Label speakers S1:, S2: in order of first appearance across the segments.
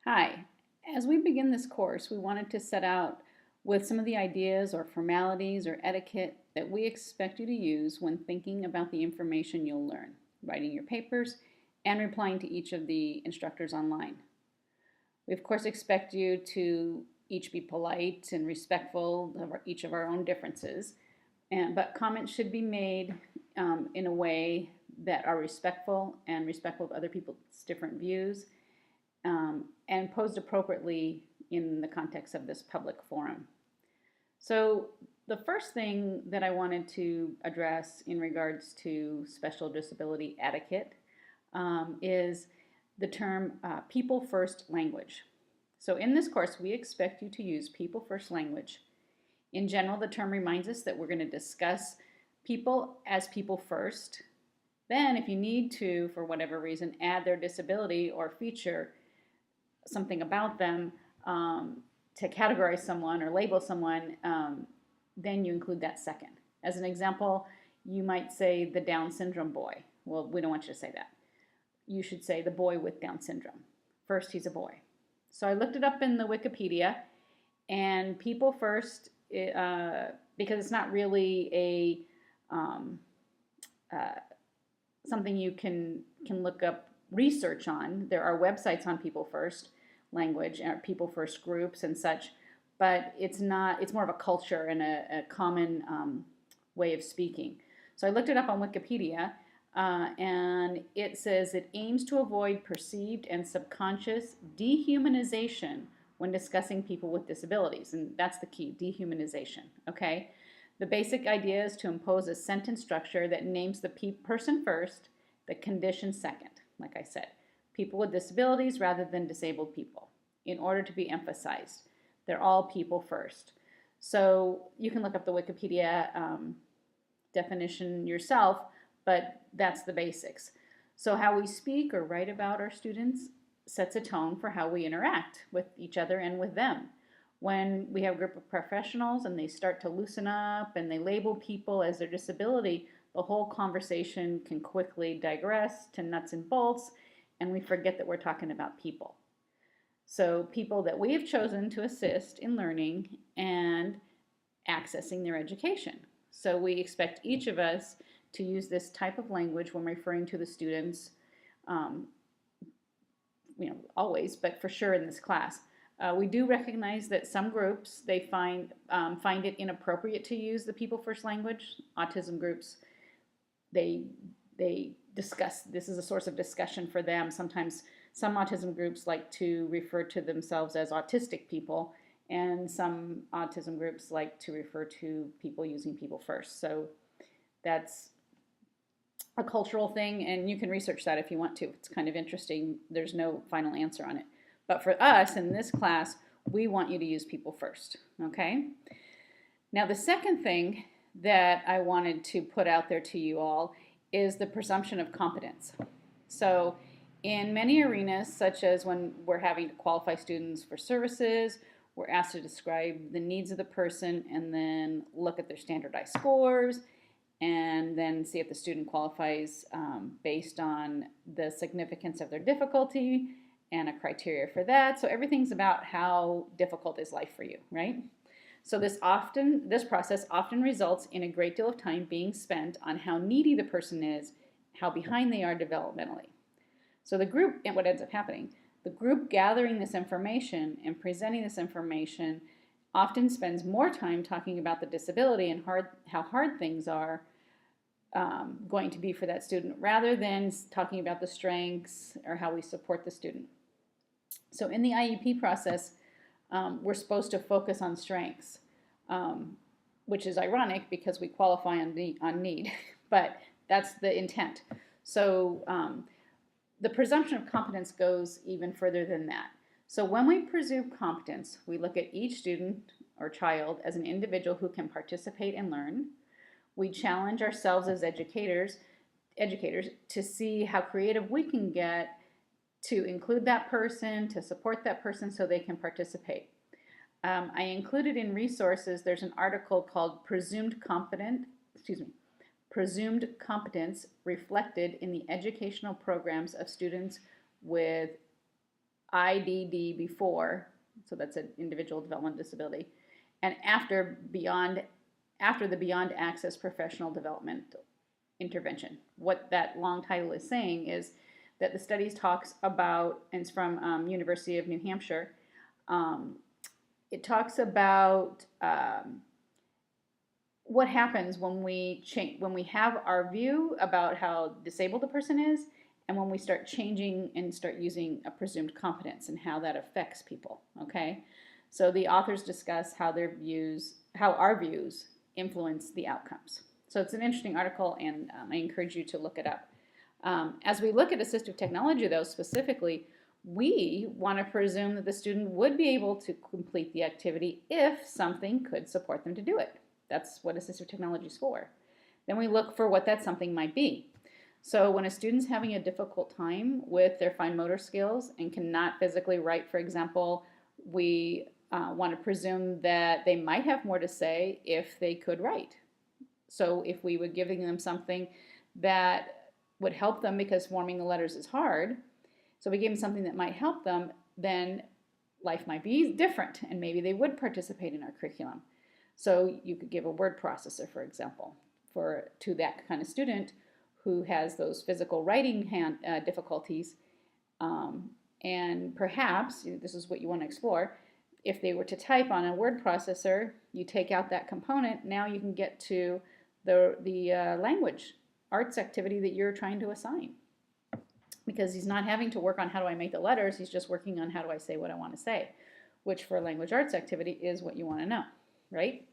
S1: Hi. As we begin this course, we wanted to set out with some of the ideas or formalities or etiquette that we expect you to use when thinking about the information you'll learn, writing your papers, and replying to each of the instructors online. We, of course, expect you to each be polite and respectful of each of our own differences, but comments should be made in a way that are respectful and respectful of other people's different views and posed appropriately in the context of this public forum. So the first thing that I wanted to address in regards to special disability etiquette is the term people first language. So in this course, we expect you to use people first language. In general, the term reminds us that we're going to discuss people as people first. Then, if you need to, for whatever reason, add their disability or feature something about them to categorize someone or label someone, then you include that second. As an example, you might say the Down syndrome boy. Well, we don't want you to say that. You should say the boy with Down syndrome. First, he's a boy. So I looked it up in the Wikipedia, and people first, because it's not really something you can look up research on. There are websites on people first language and people first groups and such, but it's more of a culture and a common way of speaking. So I looked it up on Wikipedia, and it says it aims to avoid perceived and subconscious dehumanization when discussing people with disabilities, and that's the key, dehumanization, okay? The basic idea is to impose a sentence structure that names the person first, the condition second, like I said. People with disabilities rather than disabled people, in order to be emphasized. They're all people first. So you can look up the Wikipedia definition yourself, but that's the basics. So how we speak or write about our students sets a tone for how we interact with each other and with them. When we have a group of professionals and they start to loosen up and they label people as their disability, the whole conversation can quickly digress to nuts and bolts, and we forget that we're talking about people. So people that we have chosen to assist in learning and accessing their education. So we expect each of us to use this type of language when referring to the students, always, but for sure in this class. We do recognize that some groups, they find it inappropriate to use the people first language. Autism groups, they discuss, this is a source of discussion for them. Sometimes some autism groups like to refer to themselves as autistic people, and some autism groups like to refer to people using people first. So that's a cultural thing, and you can research that if you want to. It's kind of interesting. There's no final answer on it. But for us in this class, we want you to use people first, okay? Now the second thing that I wanted to put out there to you all is the presumption of competence. So in many arenas, such as when we're having to qualify students for services, we're asked to describe the needs of the person and then look at their standardized scores and then see if the student qualifies based on the significance of their difficulty and a criteria for that. So everything's about how difficult is life for you, right? So this process often results in a great deal of time being spent on how needy the person is, how behind they are developmentally. So the group, and what ends up happening, the group gathering this information and presenting this information often spends more time talking about the disability and how hard things are going to be for that student, rather than talking about the strengths or how we support the student. So in the IEP process, we're supposed to focus on strengths, which is ironic because we qualify on need, but that's the intent. So the presumption of competence goes even further than that. So when we presume competence, we look at each student or child as an individual who can participate and learn. We challenge ourselves as educators to see how creative we can get to include that person, to support that person so they can participate. I included in resources, there's an article called Presumed Competence Reflected in the Educational Programs of Students with IDD before, so that's an individual development disability, and after the Beyond Access Professional Development Intervention. What that long title is saying is that the studies talks about, and it's from University of New Hampshire, it talks about what happens when we have our view about how disabled a person is, and when we start changing and start using a presumed competence and how that affects people. Okay, so the authors discuss how our views influence the outcomes. So it's an interesting article, and I encourage you to look it up. As we look at assistive technology, though, specifically, we want to presume that the student would be able to complete the activity if something could support them to do it. That's what assistive technology is for. Then we look for what that something might be. So when a student's having a difficult time with their fine motor skills and cannot physically write, for example, we want to presume that they might have more to say if they could write. So if we were giving them something that would help them, because forming the letters is hard, so we gave them something that might help them, then life might be different, and maybe they would participate in our curriculum. So you could give a word processor, for example, to that kind of student who has those physical writing difficulties, and perhaps, this is what you want to explore, if they were to type on a word processor, you take out that component, now you can get to the language arts activity that you're trying to assign. Because he's not having to work on how do I make the letters, he's just working on how do I say what I want to say, which for a language arts activity is what you want to know, right?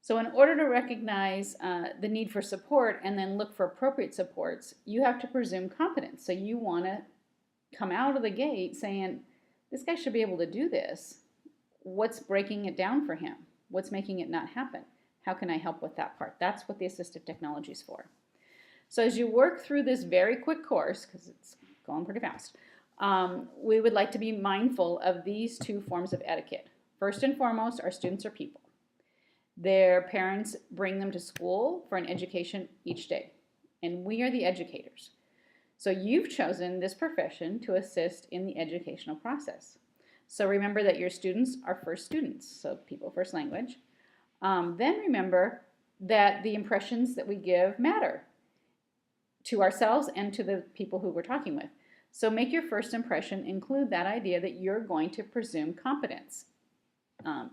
S1: So in order to recognize the need for support and then look for appropriate supports, you have to presume competence. So you want to come out of the gate saying, this guy should be able to do this. What's breaking it down for him? What's making it not happen? How can I help with that part? That's what the assistive technology is for. So as you work through this very quick course, because it's going pretty fast, we would like to be mindful of these two forms of etiquette. First and foremost, our students are people. Their parents bring them to school for an education each day, and we are the educators. So you've chosen this profession to assist in the educational process. So remember that your students are first students, so people first language. Then remember that the impressions that we give matter to ourselves and to the people who we're talking with. So make your first impression include that idea that you're going to presume competence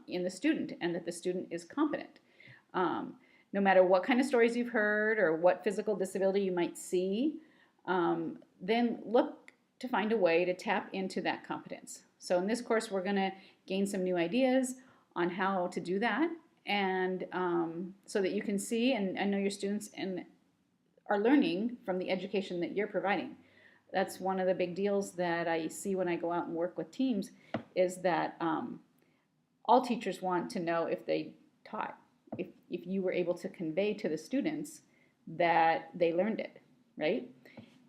S1: in the student, and that the student is competent. No matter what kind of stories you've heard or what physical disability you might see, then look to find a way to tap into that competence. So in this course, we're going to gain some new ideas on how to do that, and so that you can see and know your students and are learning from the education that you're providing. That's one of the big deals that I see when I go out and work with teams, is that all teachers want to know if they taught, if you were able to convey to the students that they learned it, right?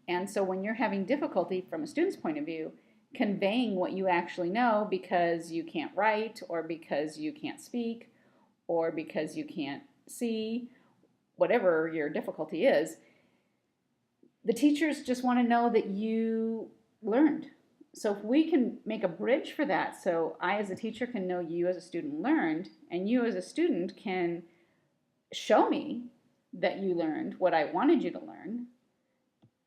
S1: And so when you're having difficulty from a student's point of view, conveying what you actually know because you can't write, or because you can't speak, or because you can't see, whatever your difficulty is, the teachers just want to know that you learned. So if we can make a bridge for that, so I as a teacher can know you as a student learned, and you as a student can show me that you learned what I wanted you to learn,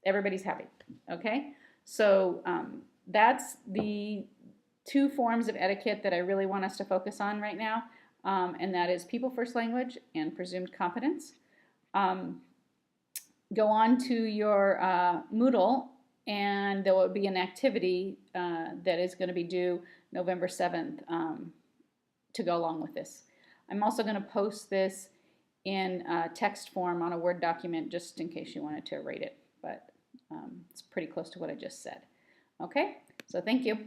S1: everybody's happy, okay? So that's the two forms of etiquette that I really want us to focus on right now, and that is people first language and presumed competence. Go on to your Moodle, and there will be an activity that is going to be due November 7th to go along with this. I'm also going to post this in text form on a Word document just in case you wanted to rate it, but it's pretty close to what I just said. Okay, so thank you.